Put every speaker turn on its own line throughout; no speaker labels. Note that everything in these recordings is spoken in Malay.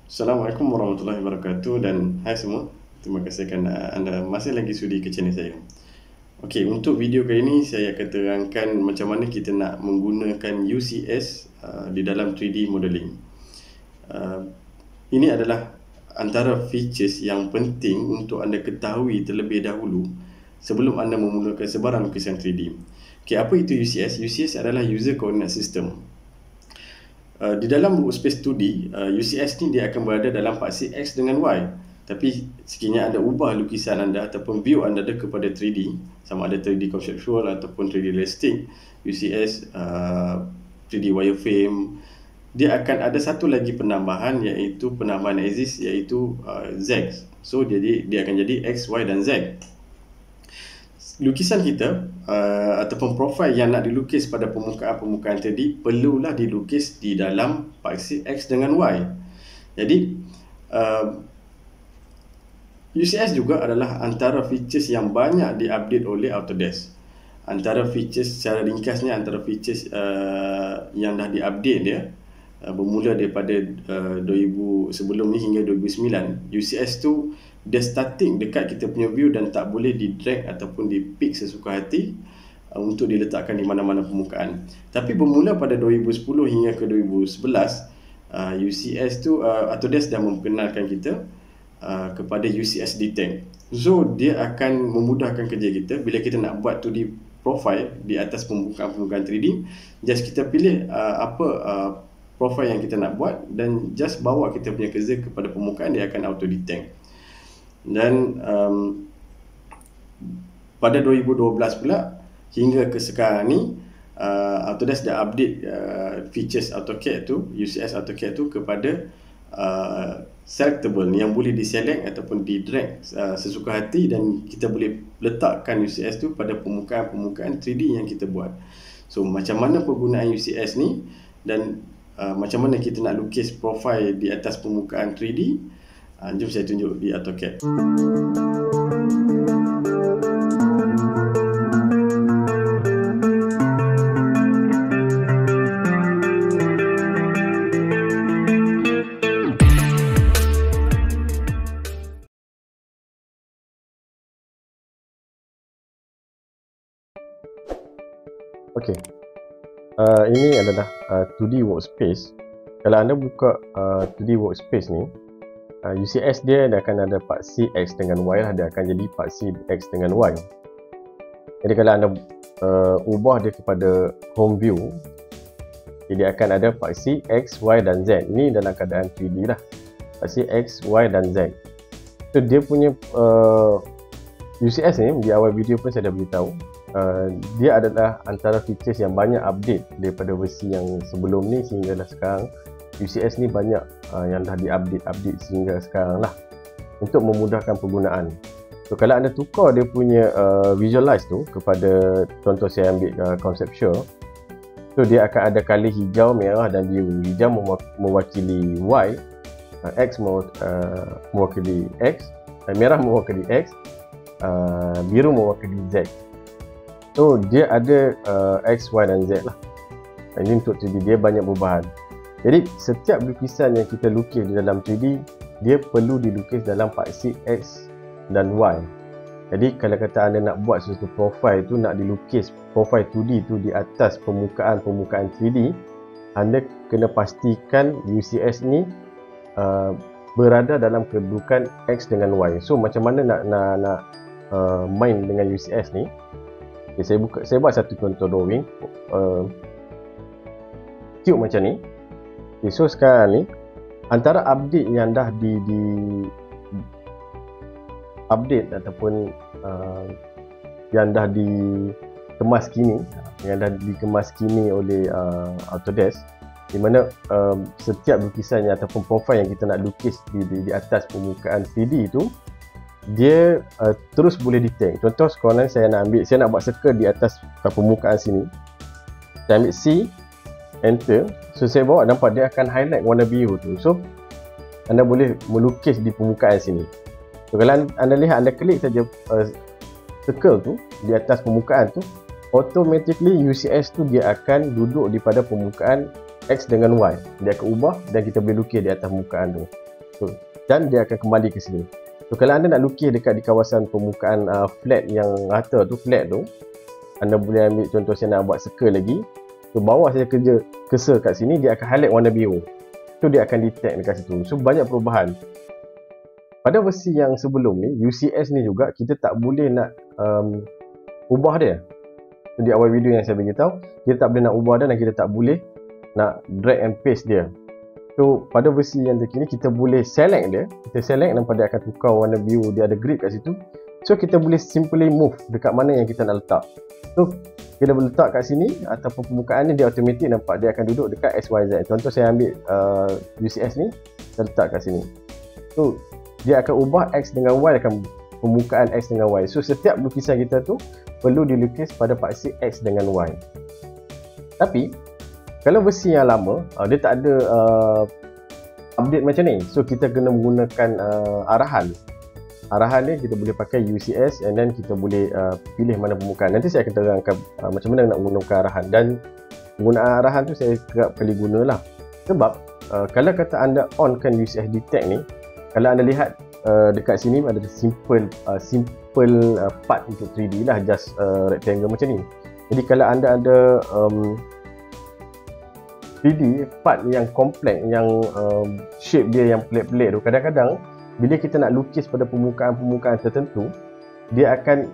Assalamualaikum warahmatullahi wabarakatuh dan hai semua. Terima kasih kerana anda masih lagi sudi ke channel saya. Okey, untuk video kali ini saya akan terangkan macam mana kita nak menggunakan UCS di dalam 3D modeling. Ini adalah antara features yang penting untuk anda ketahui terlebih dahulu sebelum anda memulakan sebarang lukisan 3D. Okey, apa itu UCS? UCS adalah User Coordinate System. Di dalam workspace 2D, UCS ni dia akan berada dalam paksi X dengan Y. Tapi sekiranya anda ubah lukisan anda ataupun view anda kepada 3D, sama ada 3D conceptual ataupun 3D realistic, UCS 3D wireframe, dia akan ada satu lagi penambahan, iaitu penambahan axis, iaitu Z. So dia akan jadi X, Y dan Z. Lukisan kita ataupun profil yang nak dilukis pada permukaan 3D perlulah dilukis di dalam paksi X dengan Y. Jadi UCS juga adalah antara features yang banyak diupdate oleh Autodesk. Antara features secara ringkasnya, antara features yang dah diupdate dia bermula daripada 2000 sebelum ni hingga 2009. UCS tu dia static dekat kita punya view dan tak boleh di drag ataupun di pick sesuka hati untuk diletakkan di mana-mana permukaan. Tapi bermula pada 2010 hingga ke 2011, UCS tu Autodesk dah memperkenalkan kita kepada UCS Detect. So dia akan memudahkan kerja kita bila kita nak buat 2D profile di atas permukaan 3D. Just kita pilih apa profile yang kita nak buat dan just bawa kita punya cursor kepada permukaan, dia akan auto detect. Dan pada 2012 pula hingga ke sekarang ni, Autodesk dah update features AutoCAD tu, UCS AutoCAD tu kepada selectable, yang boleh diselect ataupun di drag sesuka hati, dan kita boleh letakkan UCS tu pada permukaan 3D yang kita buat. So macam mana penggunaan UCS ni dan macam mana kita nak lukis profil di atas permukaan 3D, jom saya tunjuk di AutoCAD.
Okey, ini adalah 2D workspace. Kalau anda buka 2D workspace ni, UCS dia akan ada paksi X dengan Y lah. Dia akan jadi paksi X dengan Y. Jadi kalau anda ubah dia kepada home view, dia akan ada paksi X, Y dan Z. Ini dalam keadaan 3D lah, paksi X, Y dan Z. So dia punya UCS ni, di awal video pun saya dah beritahu, dia adalah antara features yang banyak update daripada versi yang sebelum ni sehinggalah sekarang. UCS ni banyak yang dah diupdate sehingga sekarang lah, untuk memudahkan penggunaan. So kalau anda tukar dia punya visualize tu kepada, contoh saya ambil conceptual, so dia akan ada color hijau, merah dan biru. Hijau mewakili Y, X mewakili X, merah mewakili X, biru mewakili Z. So dia ada X, Y dan Z lah. Ini untuk 3D dia banyak perubahan. Jadi setiap lukisan yang kita lukis di dalam 3D, dia perlu dilukis dalam paksi X dan Y. Jadi kalau kata anda nak buat sesuatu profil tu, nak dilukis profil 2D tu di atas permukaan 3D, anda kena pastikan UCS ni berada dalam kedudukan X dengan Y. So macam mana nak main dengan UCS ni? Okay, saya buat satu contoh drawing cube macam ni. Okay, so sekarang ni antara update yang dah di update ataupun yang dah dikemas kini oleh Autodesk, di mana setiap lukisan ataupun profil yang kita nak lukis di atas permukaan 3D tu, dia terus boleh detect. Contoh sekarang saya nak buat circle di atas permukaan sini. Saya ambil C, enter. So saya bawa, nampak dia akan highlight warna biru tu. So anda boleh melukis di permukaan sini. So kalau anda lihat, anda klik saja circle tu di atas permukaan tu, automatically UCS tu dia akan duduk di pada permukaan X dengan Y. Dia akan ubah dan kita boleh lukis di atas permukaan tu. So, dan dia akan kembali ke sini. So, kalau anda nak lukis dekat di kawasan permukaan flat yang rata tu, flat tu, anda boleh ambil contoh saya nak buat circle lagi. So, bawah saya kerja cursor kat sini, dia akan highlight warna biru. So, dia akan detect dekat situ. So, banyak perubahan. Pada versi yang sebelum ni, UCS ni juga kita tak boleh nak ubah dia. So, di awal video yang saya beritahu, kita tak boleh nak ubah dia dan kita tak boleh nak drag and paste dia. So, pada versi yang terkini, kita boleh select dia. Kita select, nampak dia akan tukar warna biru, dia ada grid kat situ. So, kita boleh simply move dekat mana yang kita nak letak. So, kita boleh letak kat sini ataupun permukaan ni dia automatic nampak dia akan duduk dekat XYZ. Contoh saya ambil UCS ni, saya letak kat sini. So, dia akan ubah X dengan Y, akan permukaan X dengan Y. So, setiap lukisan kita tu perlu dilukis pada paksi X dengan Y. Tapi, kalau versi yang lama, dia tak ada update macam ni. So, kita kena menggunakan arahan. Arahan ni kita boleh pakai UCS and then kita boleh pilih mana permukaan. Nanti saya akan terangkan macam mana nak menggunakan arahan. Dan penggunaan arahan tu saya kerap kali gunalah. Sebab, kalau kata anda onkan UCS detect ni, kalau anda lihat dekat sini ada simple part untuk 3D lah, just rectangle macam ni. Jadi kalau anda ada 3D part yang kompleks, yang shape dia yang pelik-pelik tu, kadang-kadang bila kita nak lukis pada permukaan-permukaan tertentu, dia akan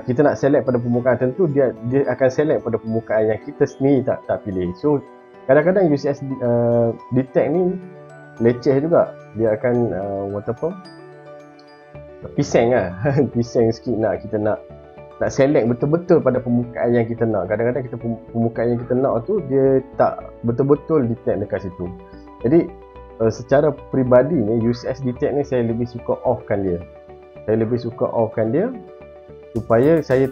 kita nak select pada permukaan tertentu, dia akan select pada permukaan yang kita sendiri tak pilih. So kadang-kadang UCS detect ni leceh juga. Dia akan pisang lah pisang sikit, kita nak select betul-betul pada permukaan yang kita nak. Kadang-kadang kita permukaan yang kita nak tu dia tak betul-betul detect dekat situ. Jadi secara peribadi ni UCS detect ni saya lebih suka offkan dia. Supaya saya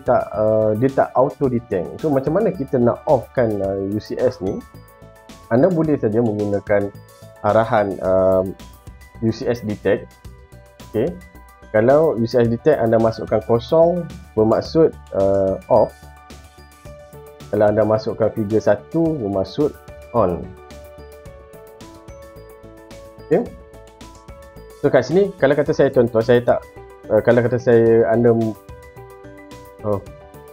dia tak auto detect. So macam mana kita nak offkan UCS ni? Anda boleh saja menggunakan arahan UCS detect. Okey. Kalau UCS detect anda masukkan kosong, bermaksud off. Kalau anda masukkan figure 1, bermaksud on. Okay. So kat sini, kalau kata saya contoh, saya tak kalau kata saya anda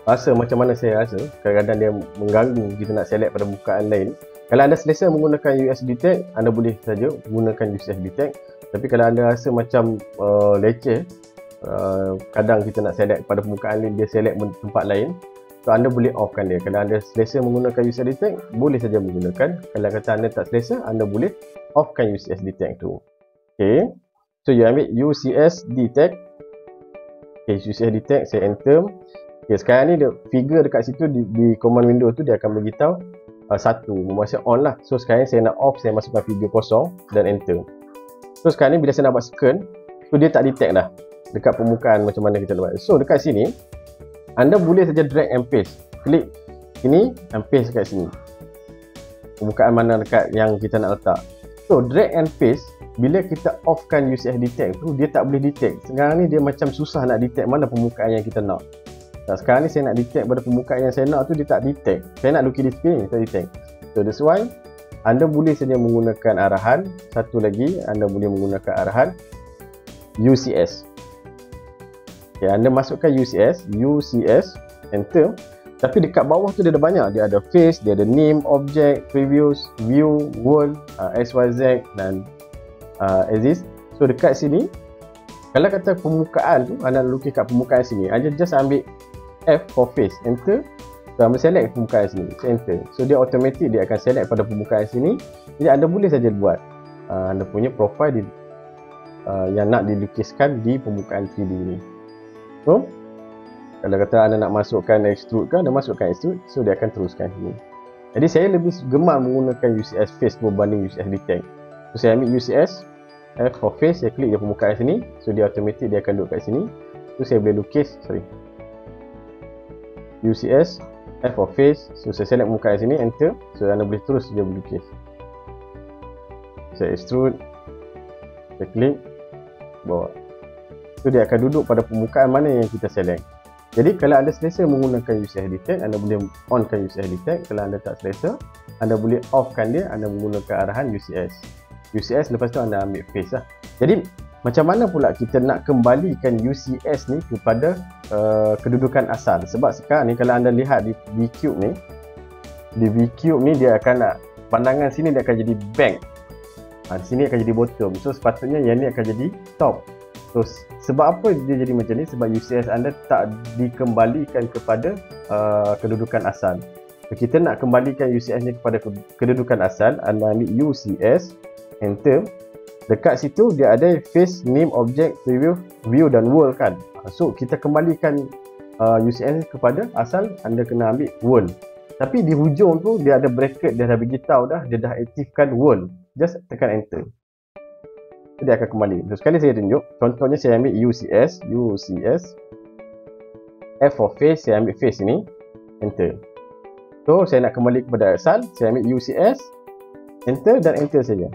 rasa macam mana saya rasa, kadang-kadang dia mengganggu kita nak select pada permukaan lain. Kalau anda selesa menggunakan UCS detect, anda boleh saja menggunakan UCS detect. Tapi kalau anda rasa macam leceh, kadang kita nak select pada permukaan lain, dia select tempat lain, so anda boleh offkan dia. Kalau anda selesa menggunakan UCS detect, boleh saja menggunakan. Kalau kata anda tak selesa, anda boleh offkan UCS detect tu. Okay, so you ambil UCS detect. Okay, UCS detect, saya enter. Okay, sekarang ni dia figure dekat situ di command window tu dia akan beritahu 1, bermaksud on lah. So sekarang saya nak off, saya masukkan figure kosong dan enter. So sekarang ni bila saya nak buat circle, so dia tak detect dah dekat permukaan macam mana kita nak buat. So dekat sini anda boleh saja drag and paste. Klik sini and paste kat sini. Permukaan mana dekat yang kita nak letak. So drag and paste, bila kita offkan UCS detect tu, dia tak boleh detect. Sekarang ni dia macam susah nak detect mana permukaan yang kita nak. Nah, sekarang ni saya nak detect pada permukaan yang saya nak tu, dia tak detect. Saya nak lukis di sini, tak detect. So that's why anda boleh saja menggunakan arahan. Satu lagi, anda boleh menggunakan arahan UCS. Okay, anda masukkan UCS, enter. Tapi dekat bawah tu dia ada banyak. Dia ada face, dia ada name, object, previews, view, world, XYZ dan exist. So dekat sini, kalau kata permukaan tu, anda lukis kat permukaan sini, anda just ambil F for face, enter. So anda select permukaan sini, enter. So dia automatic dia akan select pada permukaan sini. Jadi anda boleh saja buat anda punya profile yang nak dilukiskan di permukaan 3D ni. So kalau kata anda nak masukkan extrude kan, anda masukkan extrude, so dia akan teruskan sini. Jadi saya lebih gemar menggunakan UCS face berbanding UCS detect. So saya ambil UCS F for face, saya klik di permukaan sini, so dia automatic dia akan duduk kat sini. So saya boleh lukis, UCS F for face, so saya select permukaan sini, enter. So anda boleh terus dia melukis. Saya extrude, saya klik, bawa. So dia akan duduk pada permukaan mana yang kita select. Jadi kalau anda selesa menggunakan UCS detect, anda boleh onkan UCS detect. Kalau anda tak selesa, anda boleh offkan dia, anda menggunakan arahan UCS. UCS lepas tu anda ambil face lah. Jadi macam mana pula kita nak kembalikan UCS ni kepada kedudukan asal? Sebab sekarang ni kalau anda lihat di VCube ni, dia akan nak pandangan sini dia akan jadi bank. Di sini akan jadi bottom. So sepatutnya yang ni akan jadi top. So sebab apa dia jadi macam ni? Sebab UCS anda tak dikembalikan kepada kedudukan asal. So, kita nak kembalikan UCS ni kepada kedudukan asal, anda ambil UCS, enter. Dekat situ dia ada face, name, object, preview, view dan world kan. So kita kembalikan UCS kepada asal, anda kena ambil world. Tapi di hujung tu dia ada bracket, dia dah beritahu dah, dia dah aktifkan world. Just tekan enter. So, dia akan kembali. So, sekali saya tunjuk. Contohnya saya ambil UCS. F for face, saya ambil face ini. Enter. So saya nak kembali kepada asal, saya ambil UCS, enter dan enter saja.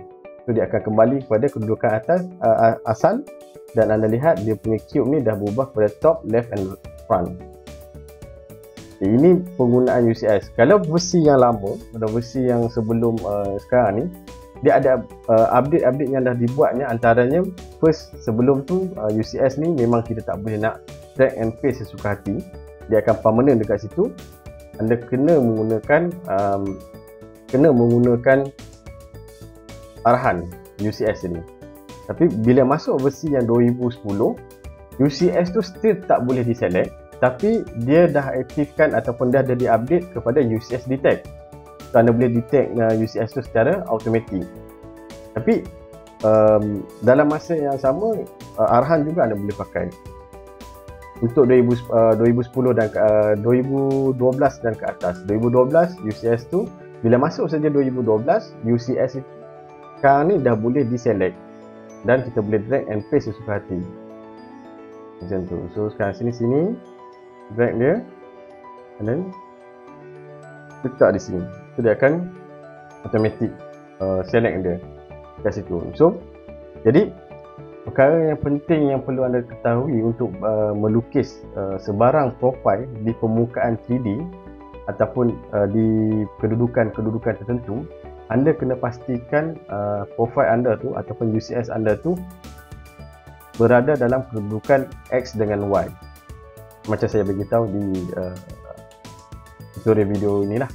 So dia akan kembali kepada kedudukan atas asal, dan anda lihat dia punya cube ni dah berubah kepada top, left and front. Ini penggunaan UCS. Kalau versi yang lama atau versi yang sebelum sekarang ni, dia ada update-update yang dah dibuatnya. Antaranya first, sebelum tu UCS ni memang kita tak boleh nak drag and paste sesuka hati. Dia akan permanent dekat situ. Anda kena menggunakan arahan UCS ini. Tapi bila masuk versi yang 2010, UCS tu still tak boleh diselect, tapi dia dah aktifkan ataupun dah ada di-update kepada UCS detect. So anda boleh detect UCS tu secara automatik. Tapi dalam masa yang sama, arahan juga anda boleh pakai. Untuk 2010 dan 2012 dan ke atas. 2012 UCS tu bila masuk saja 2012, UCS sekarang ni dah boleh diselect dan kita boleh drag and paste sesuka hati. Macam tu. So sekarang sini drag dia and then letak di sini. So dia akan automatic select dia kat situ. So jadi perkara yang penting yang perlu anda ketahui untuk melukis sebarang profil di permukaan 3D ataupun di kedudukan-kedudukan tertentu, anda kena pastikan profil anda tu ataupun UCS anda tu berada dalam kedudukan X dengan Y. Macam saya beritahu di tutorial video inilah.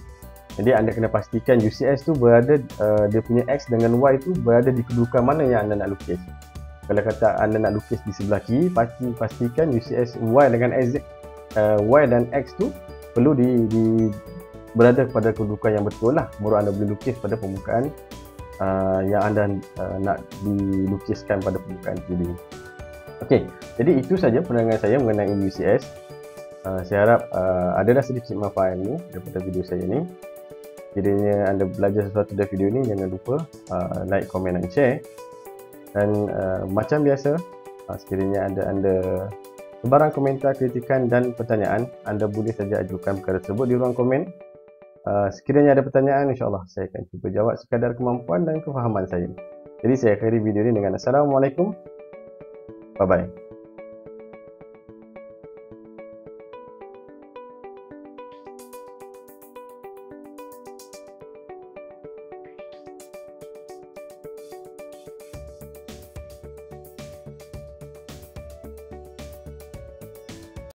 Jadi anda kena pastikan UCS tu berada, dia punya X dengan Y tu berada di kedudukan mana yang anda nak lukis. Kalau kata anda nak lukis di sebelah kiri, pastikan UCS Y dengan Y dan X tu perlu berada pada kedudukan yang betul lah, baru anda boleh lukis pada permukaan yang anda nak dilukiskan pada permukaan 3D. Okey, jadi itu saja penerangan saya mengenai UCS. Saya harap adalah sedikit manfaat ilmu daripada video saya ni. Sekiranya anda belajar sesuatu dari video ni, jangan lupa like, komen dan share. Dan macam biasa, sekiranya anda sebarang komentar, kritikan dan pertanyaan, anda boleh saja ajukan perkara tersebut di ruang komen. Sekiranya ada pertanyaan, insyaAllah saya akan cuba jawab sekadar kemampuan dan kefahaman saya. Jadi saya akhiri video ini dengan Assalamualaikum. Bye bye.